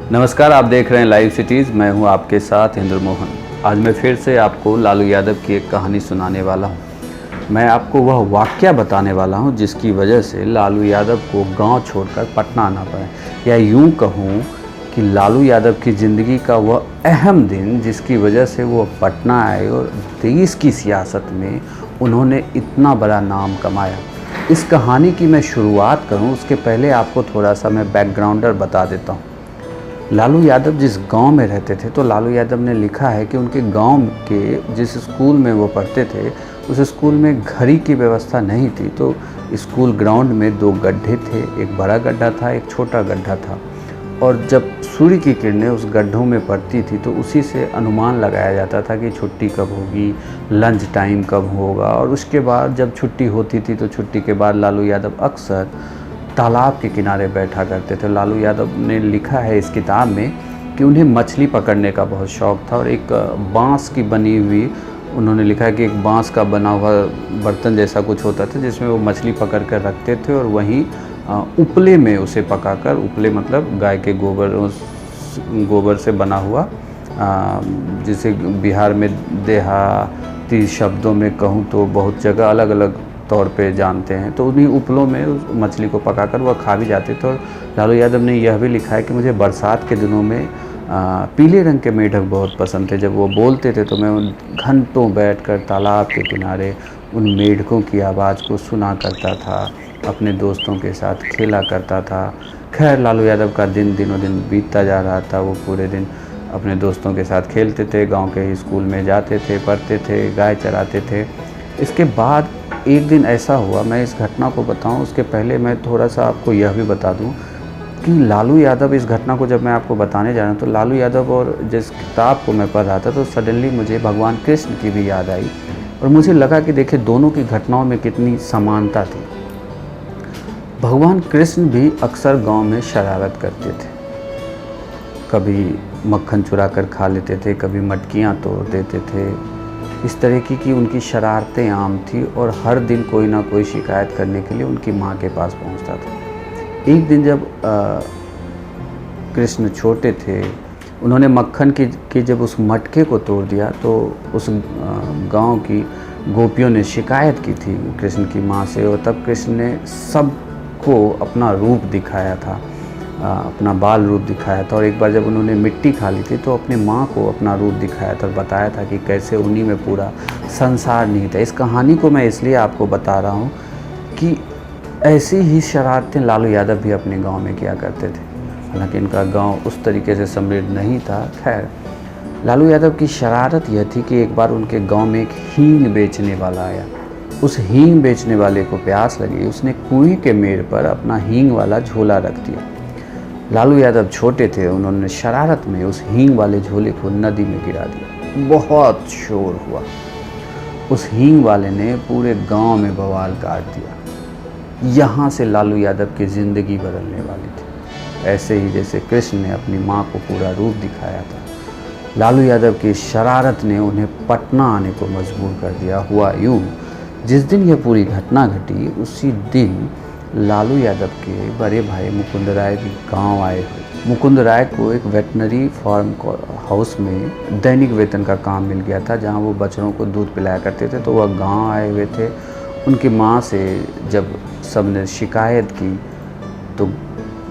नमस्कार, आप देख रहे हैं लाइव सिटीज़। मैं हूं आपके साथ इंद्र मोहन। आज मैं फिर से आपको लालू यादव की एक कहानी सुनाने वाला हूं। मैं आपको वह वाक़या बताने वाला हूं जिसकी वजह से लालू यादव को गांव छोड़कर पटना आना पड़ा, या यूं कहूं कि लालू यादव की ज़िंदगी का वह अहम दिन जिसकी वजह से वो पटना आए और देश की सियासत में उन्होंने इतना बड़ा नाम कमाया। इस कहानी की मैं शुरुआत करूँ उसके पहले आपको थोड़ा सा मैं बैकग्राउंडर बता देता हूँ। लालू यादव जिस गांव में रहते थे, तो लालू यादव ने लिखा है कि उनके गांव के जिस स्कूल में वो पढ़ते थे, उस स्कूल में घड़ी की व्यवस्था नहीं थी। तो स्कूल ग्राउंड में दो गड्ढे थे, एक बड़ा गड्ढा था, एक छोटा गड्ढा था। और जब सूर्य की किरणें उस गड्ढों में पड़ती थी तो उसी से अनुमान लगाया जाता था कि छुट्टी कब होगी, लंच टाइम कब होगा। और उसके बाद जब छुट्टी होती थी तो छुट्टी के बाद लालू यादव अक्सर तालाब के किनारे बैठा करते थे। लालू यादव ने लिखा है इस किताब में कि उन्हें मछली पकड़ने का बहुत शौक़ था, और एक बांस की बनी हुई, उन्होंने लिखा है कि एक बांस का बना हुआ बर्तन जैसा कुछ होता था जिसमें वो मछली पकड़ कर रखते थे, और वहीं उपले में उसे पकाकर, उपले मतलब गाय के गोबर से बना हुआ, जिसे बिहार में देहाती शब्दों में कहूँ तो बहुत जगह अलग अलग तौर पे जानते हैं। तो उन्हीं उपलों में उस मछली को पकाकर वह खा भी जाते थे। और लालू यादव ने यह भी लिखा है कि मुझे बरसात के दिनों में पीले रंग के मेढक बहुत पसंद थे। जब वो बोलते थे तो मैं उन घंटों बैठकर तालाब के किनारे उन मेढकों की आवाज़ को सुना करता था, अपने दोस्तों के साथ खेला करता था। खैर, लालू यादव का दिन दिनों दिन बीतता जा रहा था। वो पूरे दिन अपने दोस्तों के साथ खेलते थे, गाँव के स्कूल में जाते थे, पढ़ते थे, गाय चराते थे। इसके बाद एक दिन ऐसा हुआ, मैं इस घटना को बताऊं उसके पहले मैं थोड़ा सा आपको यह भी बता दूं कि लालू यादव, इस घटना को जब मैं आपको बताने जा रहा हूं तो लालू यादव और जिस किताब को मैं पढ़ रहा था तो सडनली मुझे भगवान कृष्ण की भी याद आई, और मुझे लगा कि देखिए दोनों की घटनाओं में कितनी समानता थी। भगवान कृष्ण भी अक्सर गाँव में शरारत करते थे। कभी मक्खन चुरा कर खा लेते थे, कभी मटकियाँ तोड़ देते थे। इस तरह की उनकी शरारतें आम थी, और हर दिन कोई ना कोई शिकायत करने के लिए उनकी माँ के पास पहुंचता था। एक दिन जब कृष्ण छोटे थे, उन्होंने मक्खन की जब उस मटके को तोड़ दिया तो उस गांव की गोपियों ने शिकायत की थी कृष्ण की माँ से, और तब कृष्ण ने सबको अपना रूप दिखाया था, अपना बाल रूप दिखाया था। और एक बार जब उन्होंने मिट्टी खा ली थी तो अपने माँ को अपना रूप दिखाया था और बताया था कि कैसे उन्हीं में पूरा संसार निहित है। इस कहानी को मैं इसलिए आपको बता रहा हूँ कि ऐसी ही शरारतें लालू यादव भी अपने गांव में किया करते थे। हालांकि इनका गांव उस तरीके से समृद्ध नहीं था। खैर, लालू यादव की शरारत यह थी कि एक बार उनके गाँव में एक हींग बेचने वाला आया। उस हींग बेचने वाले को प्यास लगी, उसने कुएं के मेड़ पर अपना हींग वाला झोला रख दिया। लालू यादव छोटे थे, उन्होंने शरारत में उस हींग वाले झोले को नदी में गिरा दिया। बहुत शोर हुआ। उस हींग वाले ने पूरे गांव में बवाल काट दिया। यहाँ से लालू यादव की ज़िंदगी बदलने वाली थी, ऐसे ही जैसे कृष्ण ने अपनी माँ को पूरा रूप दिखाया था। लालू यादव की शरारत ने उन्हें पटना आने को मजबूर कर दिया। हुआ यूँ, जिस दिन यह पूरी घटना घटी उसी दिन लालू यादव के बड़े भाई मुकुंद राय भी गांव आए हुए। मुकुंद राय को एक वेटनरी फार्म हाउस में दैनिक वेतन का काम मिल गया था, जहां वो बच्चों को दूध पिलाया करते थे। तो वह गांव आए हुए थे। उनकी माँ से जब सब ने शिकायत की तो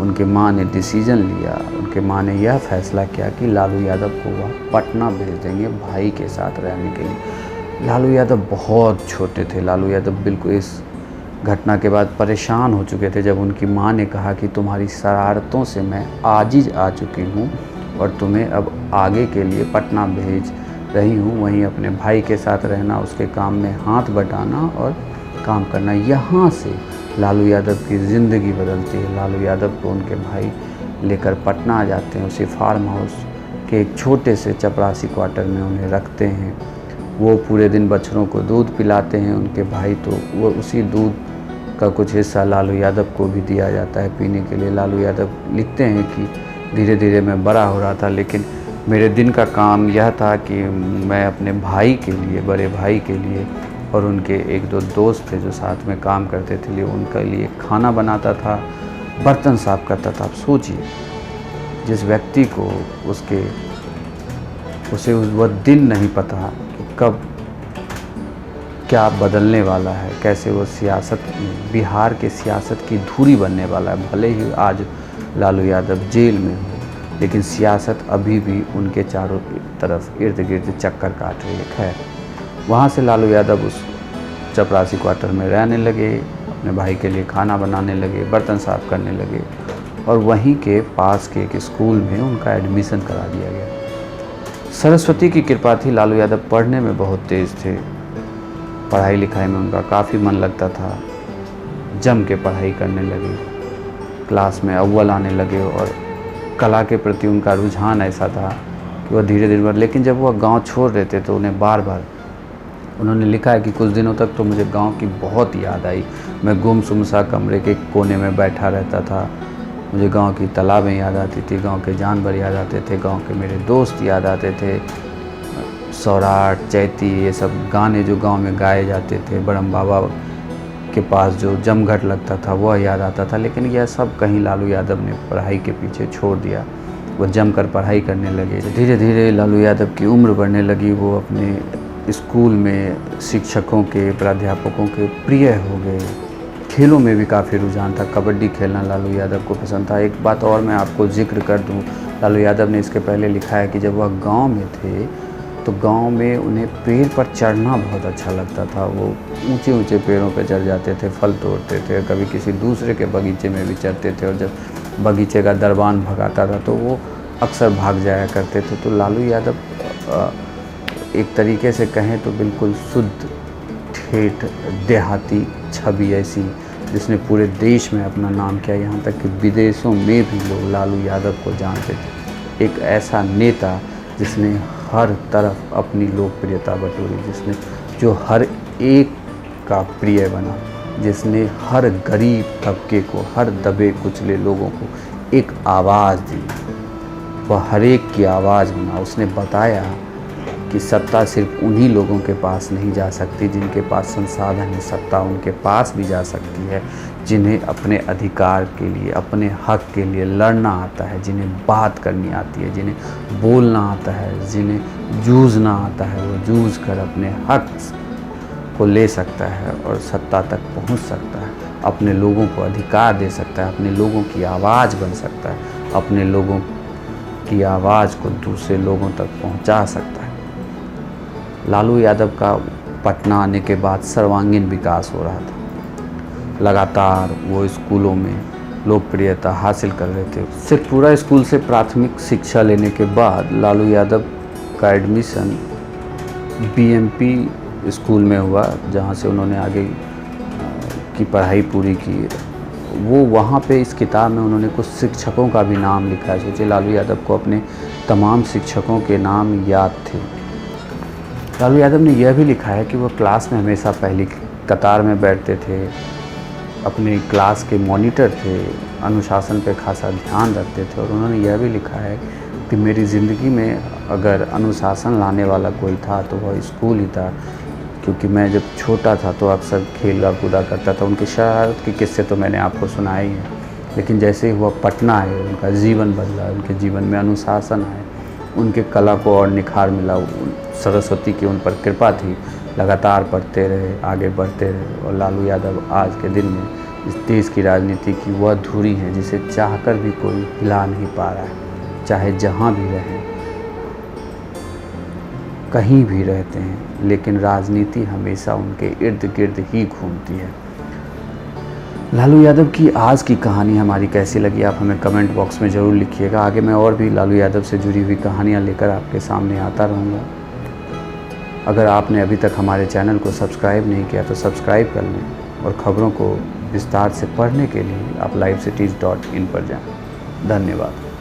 उनके माँ ने डिसीजन लिया, उनके माँ ने यह फैसला किया कि लालू यादव को वह पटना भेज देंगे भाई के साथ रहने के लिए। लालू यादव बहुत छोटे थे। लालू यादव बिल्कुल इस घटना के बाद परेशान हो चुके थे, जब उनकी माँ ने कहा कि तुम्हारी शरारतों से मैं आजिज आ चुकी हूँ और तुम्हें अब आगे के लिए पटना भेज रही हूँ, वहीं अपने भाई के साथ रहना, उसके काम में हाथ बटाना और काम करना। यहाँ से लालू यादव की ज़िंदगी बदलती है। लालू यादव को उनके भाई लेकर पटना आ जाते हैं। उसी फार्म हाउस के एक छोटे से चपरासी क्वार्टर में उन्हें रखते हैं। वो पूरे दिन बछड़ों को दूध पिलाते हैं उनके भाई, तो वो उसी दूध का कुछ हिस्सा लालू यादव को भी दिया जाता है पीने के लिए। लालू यादव लिखते हैं कि धीरे धीरे मैं बड़ा हो रहा था, लेकिन मेरे दिन का काम यह था कि मैं अपने भाई के लिए, बड़े भाई के लिए, और उनके एक दो दोस्त थे जो साथ में काम करते थे, उनके लिए खाना बनाता था, बर्तन साफ करता था। आप सोचिए, जिस व्यक्ति को उसे वह दिन नहीं पता कि कब क्या बदलने वाला है, कैसे वो बिहार के सियासत की धुरी बनने वाला है। भले ही आज लालू यादव जेल में हो, लेकिन सियासत अभी भी उनके चारों तरफ इर्द गिर्द चक्कर काट रही है। खैर, वहाँ से लालू यादव उस चपरासी क्वार्टर में रहने लगे, अपने भाई के लिए खाना बनाने लगे, बर्तन साफ करने लगे और वहीं के पास के एक स्कूल में उनका एडमिशन करा दिया गया। सरस्वती की कृपा थी, लालू यादव पढ़ने में बहुत तेज़ थे। पढ़ाई लिखाई में उनका काफ़ी मन लगता था। जम के पढ़ाई करने लगे, क्लास में अव्वल आने लगे और कला के प्रति उनका रुझान ऐसा था कि वह धीरे धीरे लेकिन जब वह गांव छोड़ रहे थे तो उन्हें बार बार उन्होंने लिखा है कि कुछ दिनों तक तो मुझे गांव की बहुत याद आई। मैं गुमसुम सा कमरे के कोने में बैठा रहता था। मुझे गांव की तालाबें याद आती थी, गांव के जानवर याद आते थे, गांव के मेरे दोस्त याद आते थे, सौराठ, चैती, ये सब गाने जो गांव में गाए जाते थे, बड़म बाबा के पास जो जमघट लगता था वह याद आता था। लेकिन यह सब कहीं लालू यादव ने पढ़ाई के पीछे छोड़ दिया। वह जमकर पढ़ाई करने लगे। धीरे धीरे लालू यादव की उम्र बढ़ने लगी। वो अपने स्कूल में शिक्षकों के, प्राध्यापकों के प्रिय हो गए। खेलों में भी काफ़ी रुझान था। कबड्डी खेलना लालू यादव को पसंद था। एक बात और मैं आपको जिक्र कर दूं, लालू यादव ने इसके पहले लिखा है कि जब वह गांव में थे तो गांव में उन्हें पेड़ पर चढ़ना बहुत अच्छा लगता था। वो ऊंचे ऊंचे पेड़ों पर चढ़ जाते थे, फल तोड़ते थे, कभी किसी दूसरे के बगीचे में भी चढ़ते थे और जब बगीचे का दरबान भगाता था तो वो अक्सर भाग जाया करते थे। तो लालू यादव एक तरीके से कहें तो बिल्कुल शुद्ध ठेठ देहाती छवि ऐसी जिसने पूरे देश में अपना नाम किया, यहाँ तक कि विदेशों में भी लोग लालू यादव को जानते थे। एक ऐसा नेता जिसने हर तरफ अपनी लोकप्रियता बटोरी, जो हर एक का प्रिय बना, जिसने हर गरीब तबके को, हर दबे कुचले लोगों को एक आवाज़ दी। वह हर एक की आवाज़ बना। उसने बताया कि सत्ता सिर्फ उन्हीं लोगों के पास नहीं जा सकती जिनके पास संसाधन है। सत्ता उनके पास भी जा सकती है जिन्हें अपने अधिकार के लिए, अपने हक के लिए लड़ना आता है, जिन्हें बात करनी आती है, जिन्हें बोलना आता है, जिन्हें जूझना आता है। वो जूझ कर अपने हक को ले सकता है और सत्ता तक पहुंच सकता है, अपने लोगों को अधिकार दे सकता है, अपने लोगों की आवाज़ बन सकता है, अपने लोगों की आवाज़ को दूसरे लोगों तक पहुंचा सकता है। लालू यादव का पटना आने के बाद सर्वांगीण विकास हो रहा था। लगातार वो स्कूलों में लोकप्रियता हासिल कर रहे थे। शेखपुरा स्कूल से प्राथमिक शिक्षा लेने के बाद लालू यादव का एडमिशन बीएमपी स्कूल में हुआ, जहाँ से उन्होंने आगे की पढ़ाई पूरी की। वो वहाँ पे इस किताब में उन्होंने कुछ शिक्षकों का भी नाम लिखा है। सोचिए, लालू यादव को अपने तमाम शिक्षकों के नाम याद थे। लालू यादव ने यह भी लिखा है कि वो क्लास में हमेशा पहली कतार में बैठते थे, अपने क्लास के मॉनिटर थे, अनुशासन पे खासा ध्यान रखते थे। और उन्होंने यह भी लिखा है कि मेरी ज़िंदगी में अगर अनुशासन लाने वाला कोई था तो वह स्कूल ही था, क्योंकि मैं जब छोटा था तो अक्सर खेला कूदा करता था। उनकी शरारत के किस्से तो मैंने आपको सुनाए ही हैं, लेकिन जैसे ही वह पटना आए उनका जीवन बदला, उनके जीवन में अनुशासन आए, उनके कला को और निखार मिला। सरस्वती की उन पर कृपा थी, लगातार पढ़ते रहे, आगे बढ़ते रहे। और लालू यादव आज के दिन में इस देश की राजनीति की वह धुरी है जिसे चाहकर भी कोई हिला नहीं पा रहा है। चाहे जहाँ भी रहें, कहीं भी रहते हैं, लेकिन राजनीति हमेशा उनके इर्द गिर्द ही घूमती है। लालू यादव की आज की कहानी हमारी कैसी लगी, आप हमें कमेंट बॉक्स में ज़रूर लिखिएगा। आगे मैं और भी लालू यादव से जुड़ी हुई कहानियाँ लेकर आपके सामने आता रहूँगा। अगर आपने अभी तक हमारे चैनल को सब्सक्राइब नहीं किया तो सब्सक्राइब कर लें और ख़बरों को विस्तार से पढ़ने के लिए आप livecities.in पर जाएं। धन्यवाद।